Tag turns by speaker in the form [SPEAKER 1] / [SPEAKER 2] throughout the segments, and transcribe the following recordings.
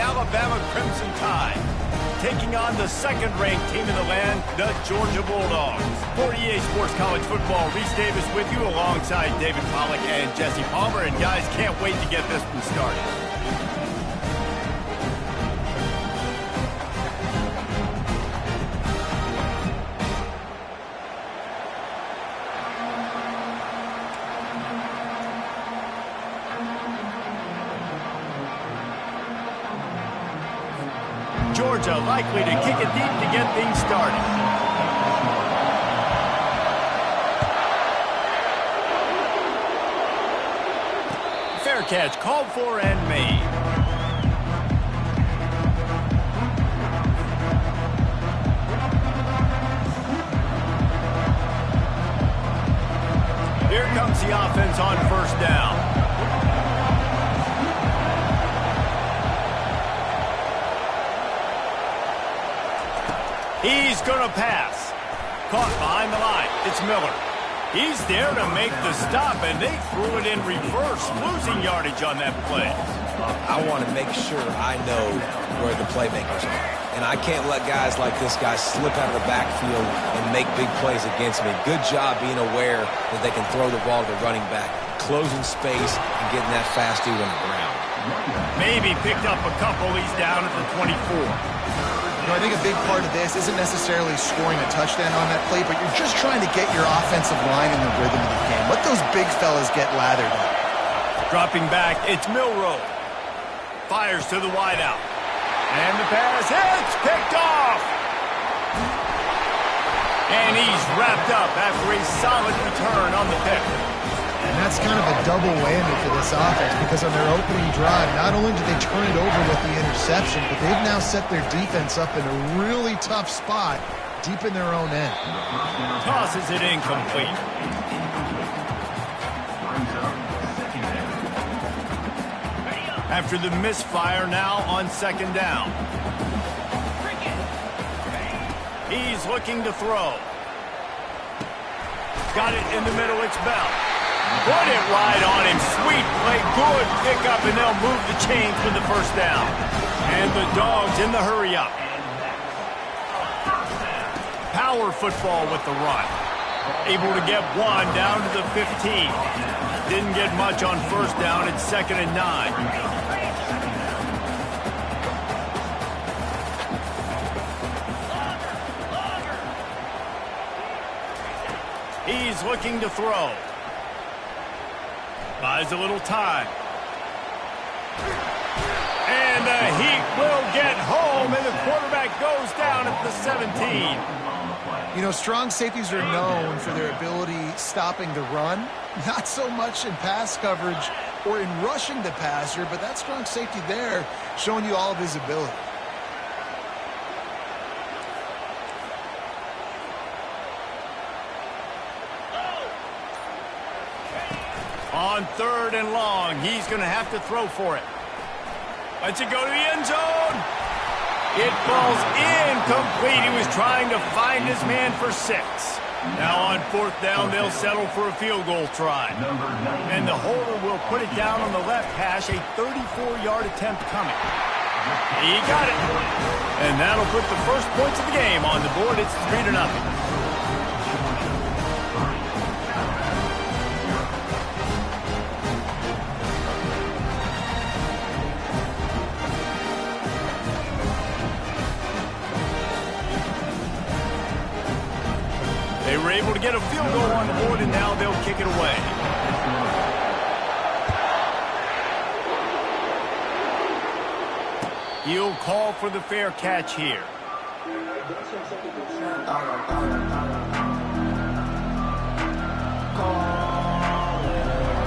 [SPEAKER 1] Alabama Crimson Tide, taking on the second-ranked team in the land, the Georgia Bulldogs. For EA Sports College Football, Reese Davis with you alongside David Pollack and Jesse Palmer. And guys, can't wait to get this one started. Georgia likely to kick it deep to get things started. Fair catch called for and made. Here comes the offense on first down. He's going to pass. Caught behind the line. It's Miller. He's there to make the stop, and they threw it in reverse, losing yardage on that play.
[SPEAKER 2] I want to make sure I know where the playmakers are. And I can't let guys like this guy slip out of the backfield and make big plays against me. Good job being aware that they can throw the ball to the running back, closing space, and getting that fast dude on the ground.
[SPEAKER 1] Maybe picked up a couple. He's down at the 24.
[SPEAKER 3] I think a big part of this isn't necessarily scoring a touchdown on that play, but you're just trying to get your offensive line in the rhythm of the game. Let those big fellas get lathered up.
[SPEAKER 1] Dropping back, it's Milroe. Fires to the wideout. And the pass hits, picked off. And he's wrapped up after a solid return on the pick.
[SPEAKER 3] And that's kind of a double whammy for this offense, because on their opening drive, not only did they turn it over with the interception, but they've now set their defense up in a really tough spot deep in their own end.
[SPEAKER 1] Tosses it incomplete. After the misfire, now on second down. He's looking to throw. Got it in the middle, it's Bell. Put it right on him. Sweet play, good pickup, and they'll move the chains for the first down. And the Dogs in the hurry-up. Power football with the run. Able to get one down to the 15. Didn't get much on first down. It's 2nd and 9. He's looking to throw. Buys a little time. And the Heat will get home, and the quarterback goes down at the 17.
[SPEAKER 3] You know, strong safeties are known for their ability stopping the run. Not so much in pass coverage or in rushing the passer, but that strong safety there showing you all of his ability.
[SPEAKER 1] On 3rd and long, he's going to have to throw for it. Lets it go to the end zone. It falls incomplete. He was trying to find his man for 6. Now on 4th down, they'll settle for a field goal try. And the holder will put it down on the left hash, a 34-yard attempt coming. He got it. And that'll put the first points of the game on the board. It's 3-0. They were able to get a field goal on the board, and now they'll kick it away. He'll call for the fair catch here.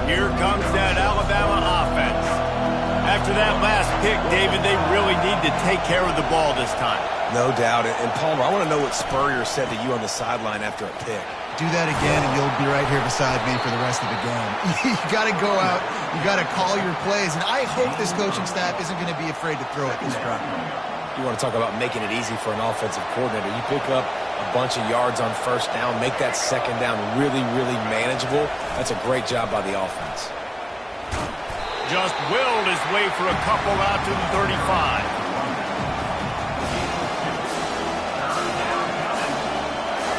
[SPEAKER 1] Here comes that Alabama offense. After that last pick, David, they really need to take care of the ball this time.
[SPEAKER 2] No doubt. And Palmer, I want to know what Spurrier said to you on the sideline after a pick.
[SPEAKER 3] Do that again, and you'll be right here beside me for the rest of the game. You got to go out. You got to call your plays. And I hope this coaching staff isn't going to be afraid to throw it this drive.
[SPEAKER 2] You want to talk about making it easy for an offensive coordinator. You pick up a bunch of yards on first down, make that second down really, really manageable. That's a great job by the offense.
[SPEAKER 1] Just willed his way for a couple out to the 35.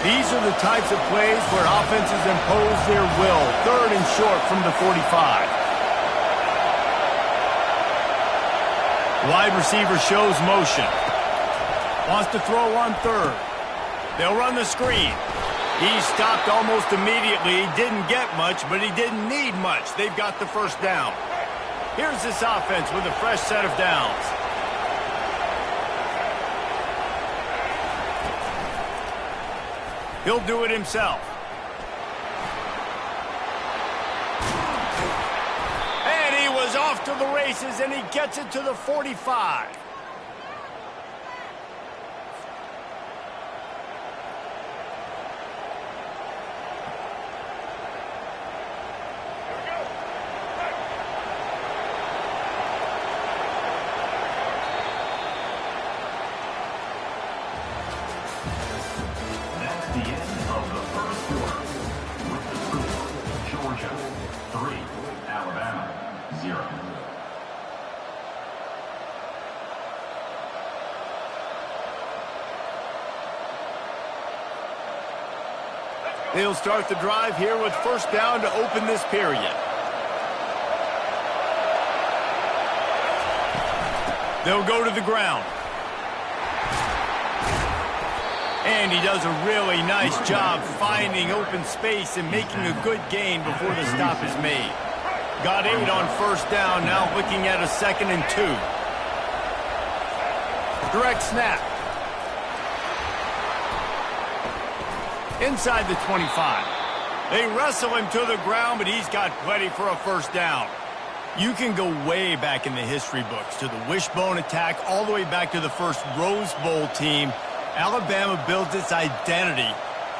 [SPEAKER 1] These are the types of plays where offenses impose their will. 3rd and short from the 45. Wide receiver shows motion. Wants to throw on 3rd. They'll run the screen. He stopped almost immediately. He didn't get much, but he didn't need much. They've got the first down. Here's this offense with a fresh set of downs. He'll do it himself. And he was off to the races, and he gets it to the 45. They'll start the drive here with first down to open this period. They'll go to the ground. And he does a really nice job finding open space and making a good gain before the stop is made. Got 8 on first down, now looking at a 2nd and 2. Direct snap. Inside the 25. They wrestle him to the ground, but he's got plenty for a first down. You can go way back in the history books to the wishbone attack, all the way back to the first Rose Bowl team. Alabama builds its identity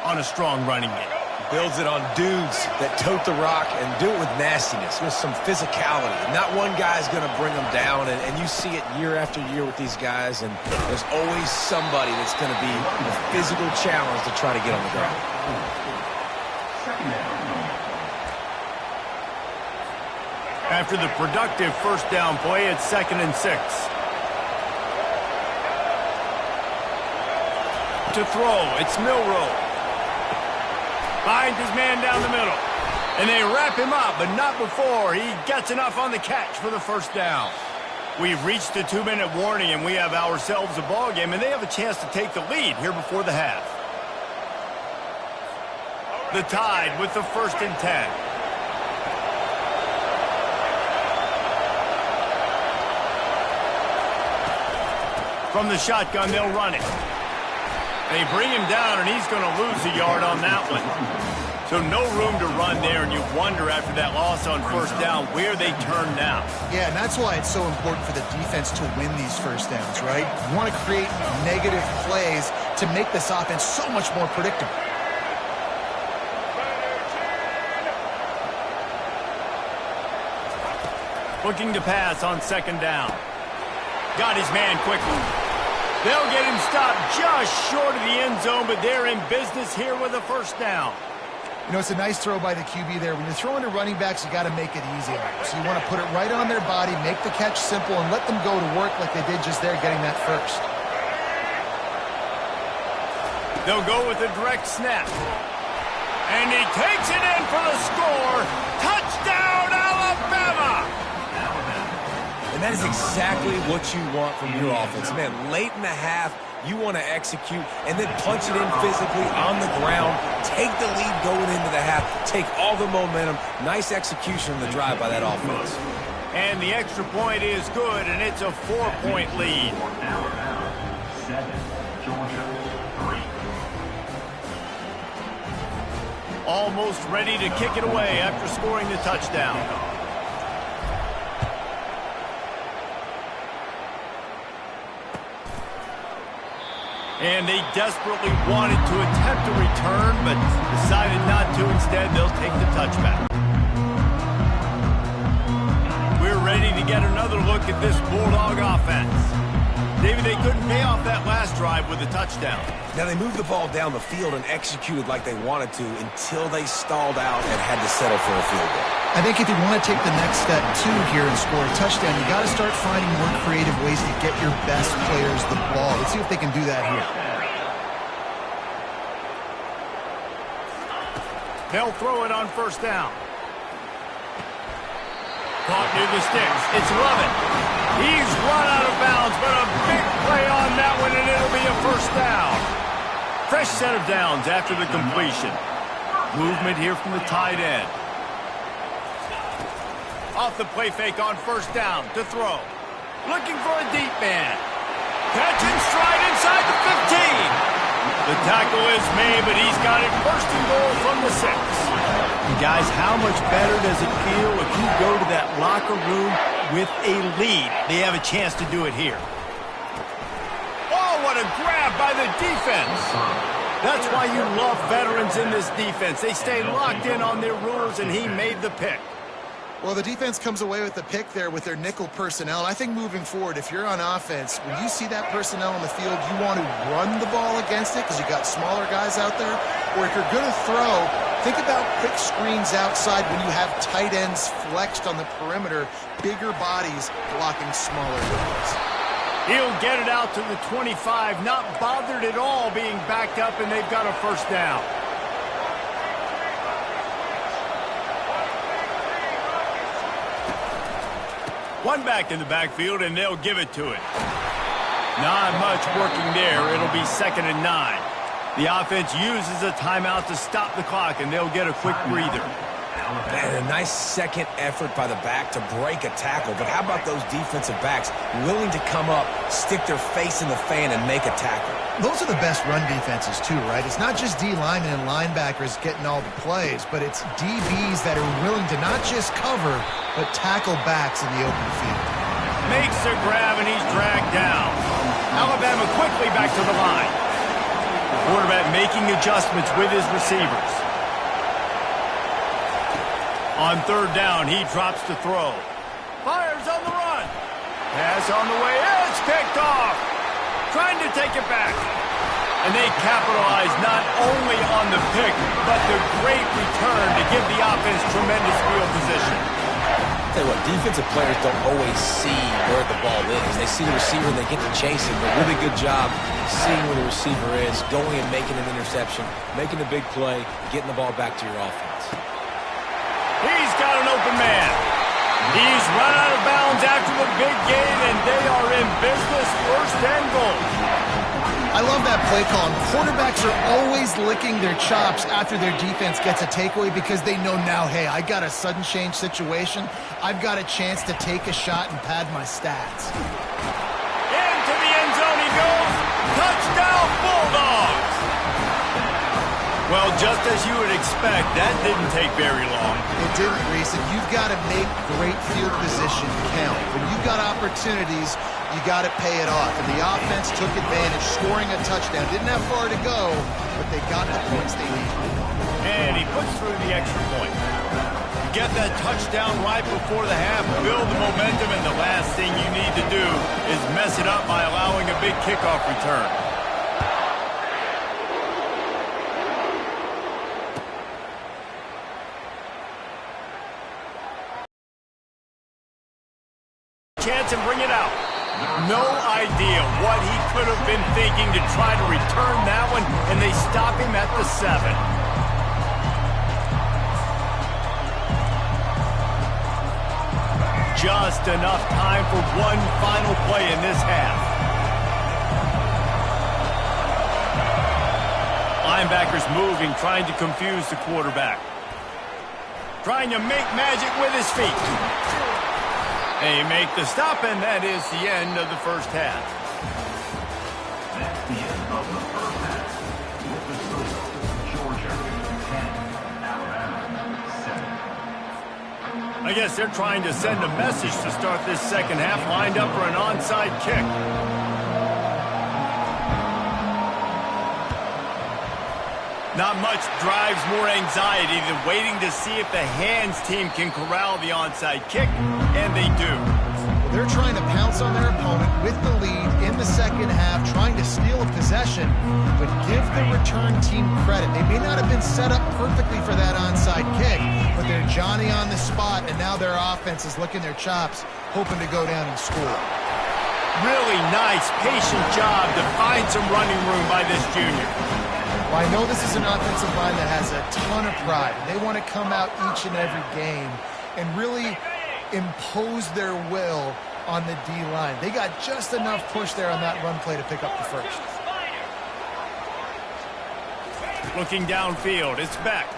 [SPEAKER 1] on a strong running game.
[SPEAKER 2] Builds it on dudes that tote the rock and do it with nastiness, with some physicality. Not one guy's going to bring them down, and you see it year after year with these guys, and there's always somebody that's going to be a physical challenge to try to get on the ground.
[SPEAKER 1] After the productive first down play, it's 2nd and 6. To throw, it's Milroe. Finds his man down the middle. And they wrap him up, but not before he gets enough on the catch for the first down. We've reached the 2-minute warning, and we have ourselves a ball game, and they have a chance to take the lead here before the half. The Tide with the 1st and 10. From the shotgun, they'll run it. They bring him down, and he's going to lose a yard on that one. So no room to run there, and you wonder after that loss on first down where they turn now.
[SPEAKER 3] Yeah, and that's why it's so important for the defense to win these first downs, right? You want to create negative plays to make this offense so much more predictable.
[SPEAKER 1] Looking to pass on 2nd down. Got his man quickly. They'll get him stopped just short of the end zone, but they're in business here with a first down.
[SPEAKER 3] You know, it's a nice throw by the QB there. When you're throwing to running backs, you got to make it easy on them. So you want to put it right on their body, make the catch simple, and let them go to work like they did just there, getting that first.
[SPEAKER 1] They'll go with a direct snap. And he takes it in for the score. Touchdown, Alabama!
[SPEAKER 2] And that is exactly what you want from your offense. Man, late in the half, you want to execute and then punch it in physically on the ground, take the lead going into the half, take all the momentum. Nice execution on the drive by that offense.
[SPEAKER 1] And the extra point is good, and it's a 4-point lead.
[SPEAKER 4] Alabama 7, Georgia 3.
[SPEAKER 1] Almost ready to kick it away after scoring the touchdown. And they desperately wanted to attempt a return, but decided not to. Instead, they'll take the touchback. We're ready to get another look at this Bulldog offense. David, they couldn't pay off that last drive with a touchdown.
[SPEAKER 2] Now, they moved the ball down the field and executed like they wanted to until they stalled out and had to settle for a field goal.
[SPEAKER 3] I think if you want to take the next step, too, here and score a touchdown, you got to start finding more creative ways to get your best players the ball. Let's see if they can do that here.
[SPEAKER 1] They'll throw it on first down. Caught near the sticks. It's Lovett. He's run out of bounds, but a big play on that one, and it'll be a first down. Fresh set of downs after the completion. Movement here from the tight end. Off the play fake on first down to throw. Looking for a deep man. Catch and stride inside the 15. The tackle is made, but he's got it first and goal from the 6.
[SPEAKER 5] And guys, how much better does it feel if you go to that locker room with a lead? They have a chance to do it here.
[SPEAKER 1] Oh, what a grab by the defense. That's why you love veterans in this defense. They stay locked in on their rules, and he made the pick.
[SPEAKER 3] Well, the defense comes away with the pick there with their nickel personnel. I think moving forward, if you're on offense, when you see that personnel on the field, you want to run the ball against it because you got smaller guys out there. Or if you're going to throw, think about quick screens outside when you have tight ends flexed on the perimeter, bigger bodies blocking smaller guys.
[SPEAKER 1] He'll get it out to the 25, not bothered at all being backed up, and they've got a first down. One back in the backfield, and they'll give it to it. Not much working there. It'll be 2nd and 9. The offense uses a timeout to stop the clock, and they'll get a quick breather.
[SPEAKER 2] Man, a nice second effort by the back to break a tackle. But how about those defensive backs willing to come up, stick their face in the fan, and make a tackle?
[SPEAKER 3] Those are the best run defenses, too, right? It's not just D-linemen and linebackers getting all the plays, but it's DBs that are willing to not just cover, but tackle backs in the open field.
[SPEAKER 1] Makes the grab, and he's dragged down. Alabama quickly back to the line. The quarterback making adjustments with his receivers. On 3rd down, he drops to throw. Fires on the run. Pass on the way. It's picked off. Trying to take it back. And they capitalize not only on the pick, but the great return to give the offense tremendous field position.
[SPEAKER 2] Tell you what, defensive players don't always see where the ball is. They see the receiver and they get to chase him. A really good job seeing where the receiver is, going and making an interception, making a big play, getting the ball back to your offense.
[SPEAKER 1] He's got an open man. He's run out of bounds after the big gain, and they are in business, 1st and goal.
[SPEAKER 3] I love that play call. Quarterbacks are always licking their chops after their defense gets a takeaway because they know now, hey, I got a sudden change situation. I've got a chance to take a shot and pad my stats.
[SPEAKER 1] Into the end zone he goes. Touchdown, Bulldogs. Well, just as you would expect, that didn't take very long.
[SPEAKER 3] It didn't, Reese, and you've got to make great field position count. When you've got opportunities, you got to pay it off. And the offense took advantage, scoring a touchdown. Didn't have far to go, but they got the points they needed.
[SPEAKER 1] And he puts through the extra point. You get that touchdown right before the half, build the momentum, and the last thing you need to do is mess it up by allowing a big kickoff return. Chance and bring it out. No idea what he could have been thinking to try to return that one, and they stop him at the 7. Just enough time for one final play in this half. Linebackers moving, trying to confuse the quarterback. Trying to make magic with his feet. They make the stop, and that is the end of the first half.
[SPEAKER 4] That's the end of the first half. With the score, Georgia 10, Alabama 7.
[SPEAKER 1] I guess they're trying to send a message to start this second half, lined up for an onside kick. Not much drives more anxiety than waiting to see if the hands team can corral the onside kick, and they do.
[SPEAKER 3] Well, they're trying to pounce on their opponent with the lead in the second half, trying to steal a possession, but give the return team credit. They may not have been set up perfectly for that onside kick, but they're Johnny on the spot, and now their offense is licking their chops, hoping to go down and score.
[SPEAKER 1] Really nice, patient job to find some running room by this junior.
[SPEAKER 3] Well, I know this is an offensive line that has a ton of pride. They want to come out each and every game and really impose their will on the D-line. They got just enough push there on that run play to pick up the first.
[SPEAKER 1] Looking downfield, it's Beck.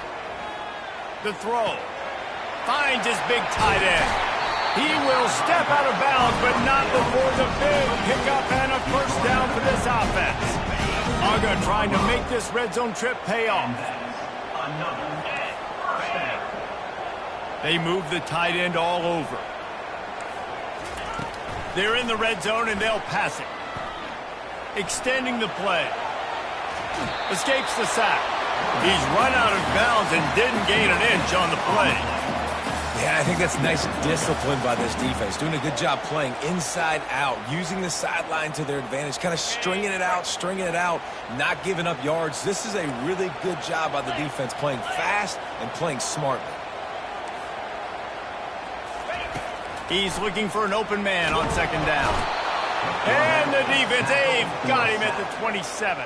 [SPEAKER 1] The throw. Finds his big tight end. He will step out of bounds, but not before the big pickup and a first down for this offense. Uga trying to make this red zone trip pay off. They move the tight end all over. They're in the red zone, and they'll pass it. Extending the play. Escapes the sack. He's run out of bounds and didn't gain an inch on the play.
[SPEAKER 2] Yeah, I think that's nice discipline by this defense. Doing a good job playing inside out, using the sideline to their advantage, kind of stringing it out, not giving up yards. This is a really good job by the defense, playing fast and playing smartly.
[SPEAKER 1] He's looking for an open man on second down. And the defense, they've got him at the 27.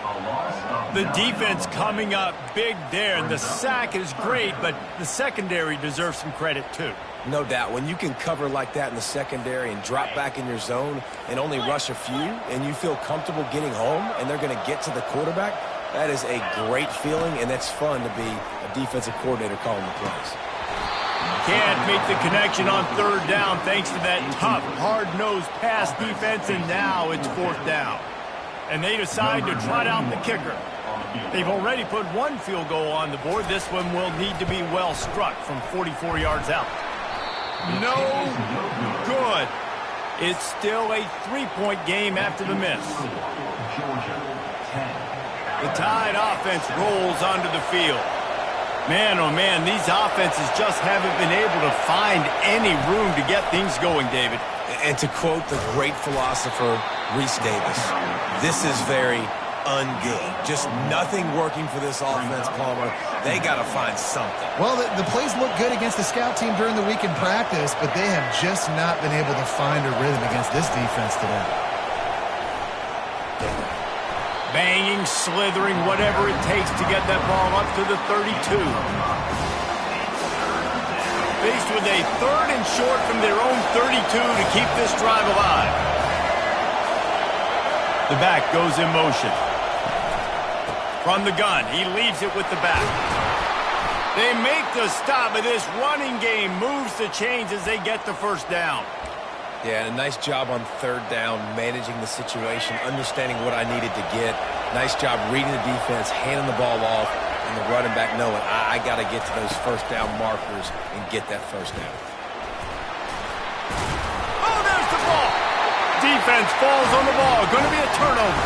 [SPEAKER 1] The defense coming up big there, and the sack is great, but the secondary deserves some credit too.
[SPEAKER 2] No doubt. When you can cover like that in the secondary and drop back in your zone and only rush a few, and you feel comfortable getting home, and they're going to get to the quarterback, that is a great feeling, and that's fun to be a defensive coordinator calling the plays.
[SPEAKER 1] Can't make the connection on third down thanks to that tough, hard-nosed pass defense, and now it's fourth down. And they decide to trot out the kicker. They've already put one field goal on the board. This one will need to be well struck from 44 yards out. No good. It's still a three-point game after the miss. The Tide offense rolls onto the field. Man, oh man, these offenses just haven't been able to find any room to get things going, David.
[SPEAKER 2] And to quote the great philosopher Reese Davis, this is very ungood. Just nothing working for this offense, Palmer. They got to find something.
[SPEAKER 3] Well, the plays look good against the scout team during the week in practice, but they have just not been able to find a rhythm against this defense today.
[SPEAKER 1] Banging, slithering, whatever it takes to get that ball up to the 32. Faced with a third and short from their own 32 to keep this drive alive. The back goes in motion. From the gun, he leaves it with the back. They make the stop, but this running game moves the chains as they get the first down.
[SPEAKER 2] Yeah, and a nice job on third down, managing the situation, understanding what I needed to get. Nice job reading the defense, handing the ball off, and the running back knowing I got to get to those first down markers and get that first down.
[SPEAKER 1] Oh, there's the ball. Defense falls on the ball. Going to be a turnover.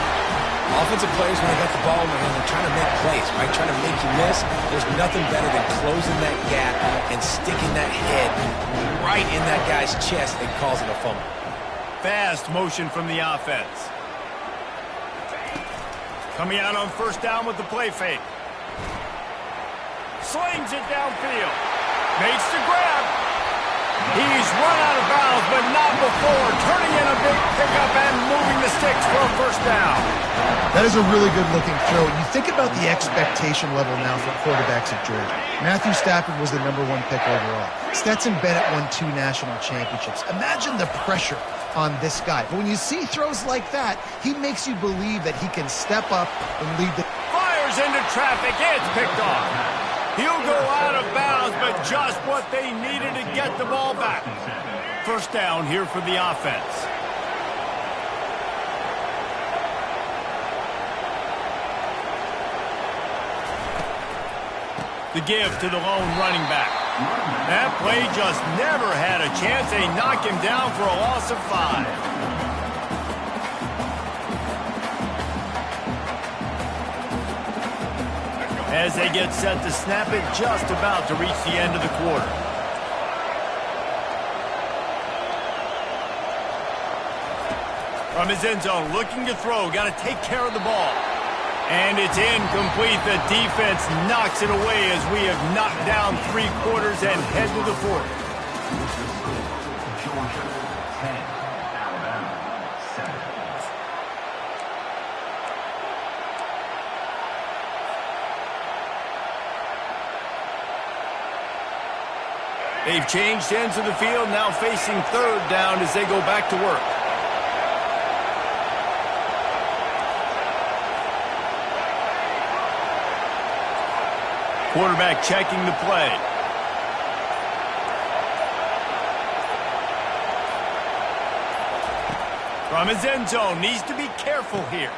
[SPEAKER 2] Offensive players, when they got the ball in their hand, they're trying to make plays, right? Trying to make you miss. There's nothing better than closing that gap and sticking that head right in that guy's chest and causing a fumble.
[SPEAKER 1] Fast motion from the offense. Coming out on first down with the play fake. Slings it downfield. Makes the grab. He's run out of bounds, but not before turning in a big pickup and moving the sticks for a first down.
[SPEAKER 3] That is a really good-looking throw. You think about the expectation level now for quarterbacks at Georgia. Matthew Stafford was the #1 pick overall. Stetson Bennett won 2 national championships. Imagine the pressure on this guy. But when you see throws like that, he makes you believe that he can step up and lead the...
[SPEAKER 1] Fires into traffic. It's picked off. He'll go out of bounds, but just what they needed to get the ball back. First down here for the offense. The give to the lone running back. That play just never had a chance. They knock him down for a loss of 5. As they get set to snap it, just about to reach the end of the quarter. From his end zone, looking to throw, got to take care of the ball. And it's incomplete. The defense knocks it away as we have knocked down 3 quarters and head to the 4th.
[SPEAKER 4] Georgia 10, Alabama 7.
[SPEAKER 1] They've changed ends of the field, now facing third down as they go back to work. Quarterback checking the play. From his end zone, needs to be careful here.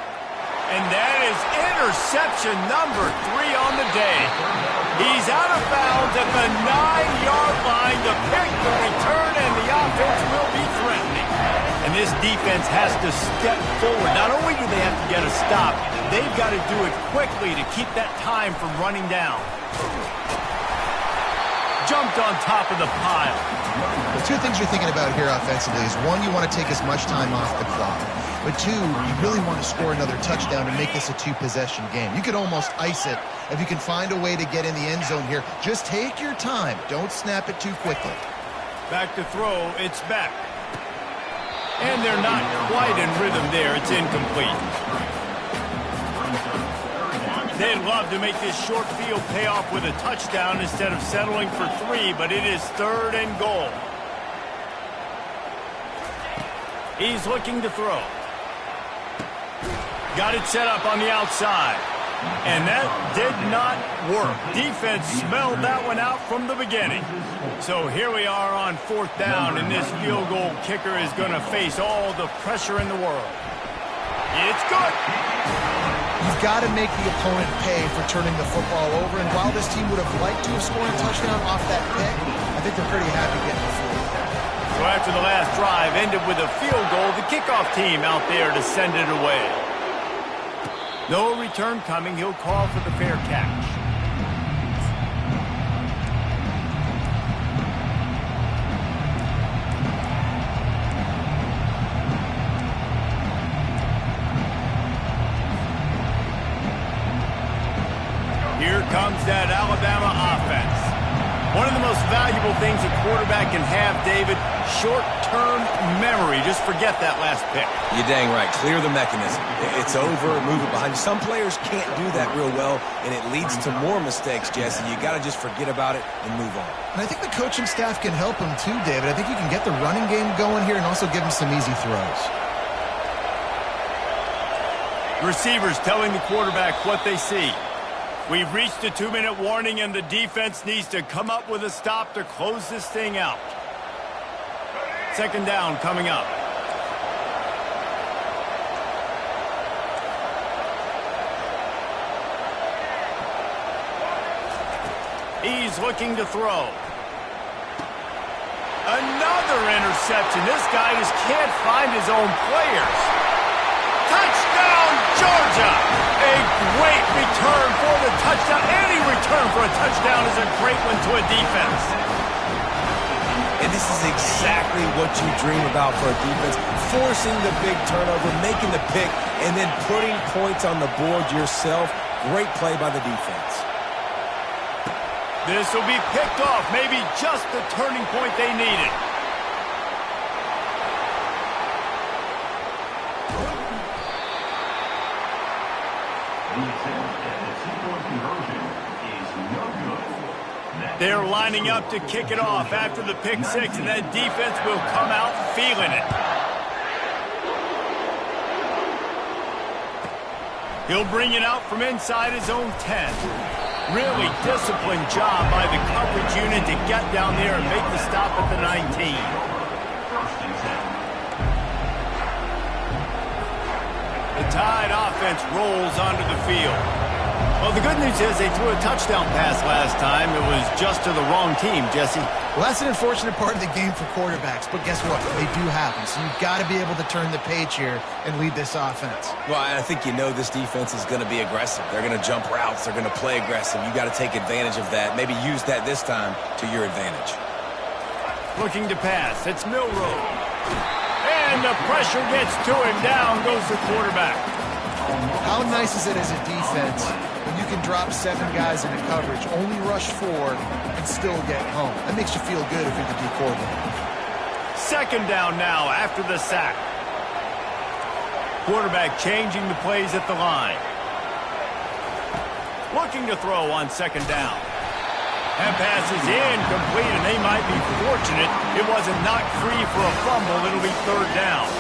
[SPEAKER 1] And that is interception number 3 on the day. He's out of bounds at the 9-yard line to pick the return, and the offense will be threatening. And this defense has to step forward. Not only do they have to get a stop, they've got to do it quickly to keep that time from running down. Jumped on top of the pile.
[SPEAKER 3] The two things you're thinking about here offensively is, one, you want to take as much time off the clock. But two, you really want to score another touchdown and make this a 2-possession game. You could almost ice it if you can find a way to get in the end zone here. Just take your time. Don't snap it too quickly.
[SPEAKER 1] Back to throw. It's back. And they're not quite in rhythm there. It's incomplete. They'd love to make this short field pay off with a touchdown instead of settling for 3, but it is 3rd and goal. He's looking to throw. Got it set up on the outside. And that did not work. Defense smelled that one out from the beginning. So here we are on 4th down, and this field goal kicker is going to face all the pressure in the world. It's good.
[SPEAKER 3] You've got to make the opponent pay for turning the football over. And while this team would have liked to have scored a touchdown off that pick, I think they're pretty happy getting the field.
[SPEAKER 1] So after the last drive ended with a field goal, the kickoff team out there to send it away. No return coming. He'll call for the fair catch. Here comes that Alabama offense. One of the most valuable things a quarterback can have, David, short-term memory. Just forget that last pick.
[SPEAKER 2] You're dang right. Clear the mechanism. It's over. Move it behind you. Some players can't do that real well, and it leads to more mistakes, Jesse. You got to just forget about it and move on.
[SPEAKER 3] And I think the coaching staff can help him too, David. I think you can get the running game going here and also give him some easy throws.
[SPEAKER 1] Receivers telling the quarterback what they see. We've reached a 2-minute warning, and the defense needs to come up with a stop to close this thing out. 2nd down coming up. He's looking to throw. Another interception. This guy just can't find his own players. Touchdown, Georgia! A great return for the touchdown. Any return for a touchdown is a great one to a defense.
[SPEAKER 2] And this is exactly what you dream about for a defense. Forcing the big turnover, making the pick, and then putting points on the board yourself. Great play by the defense.
[SPEAKER 1] This will be picked off. Maybe just the turning point they needed. They're lining up to kick it off after the pick 6, and that defense will come out feeling it. He'll bring it out from inside his own 10. Really disciplined job by the coverage unit to get down there and make the stop at the 19. The Tide offense rolls onto the field. Well, the good news is they threw a touchdown pass last time. It was just to the wrong team, Jesse.
[SPEAKER 3] Well, that's an unfortunate part of the game for quarterbacks, but guess what? They do happen, so you've got to be able to turn the page here and lead this offense.
[SPEAKER 2] Well, I think you know this defense is going to be aggressive. They're going to jump routes. They're going to play aggressive. You got to take advantage of that. Maybe use that this time to your advantage.
[SPEAKER 1] Looking to pass. It's Milroe. And the pressure gets to him. Down goes the quarterback.
[SPEAKER 3] How nice is it as a defense when you can drop 7 guys into coverage, only rush 4, and still get home? That makes you feel good if you're the D coordinator.
[SPEAKER 1] 2nd down now after the sack. Quarterback changing the plays at the line. Looking to throw on 2nd down. That pass is incomplete, and they might be fortunate it wasn't knocked free for a fumble. It'll be third down.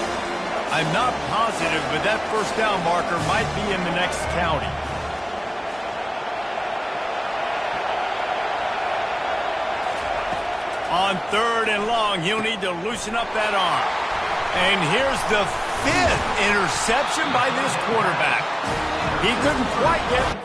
[SPEAKER 1] I'm not positive, but that first down marker might be in the next county. On third and long, he'll need to loosen up that arm. And here's the 5th interception by this quarterback. He couldn't quite get...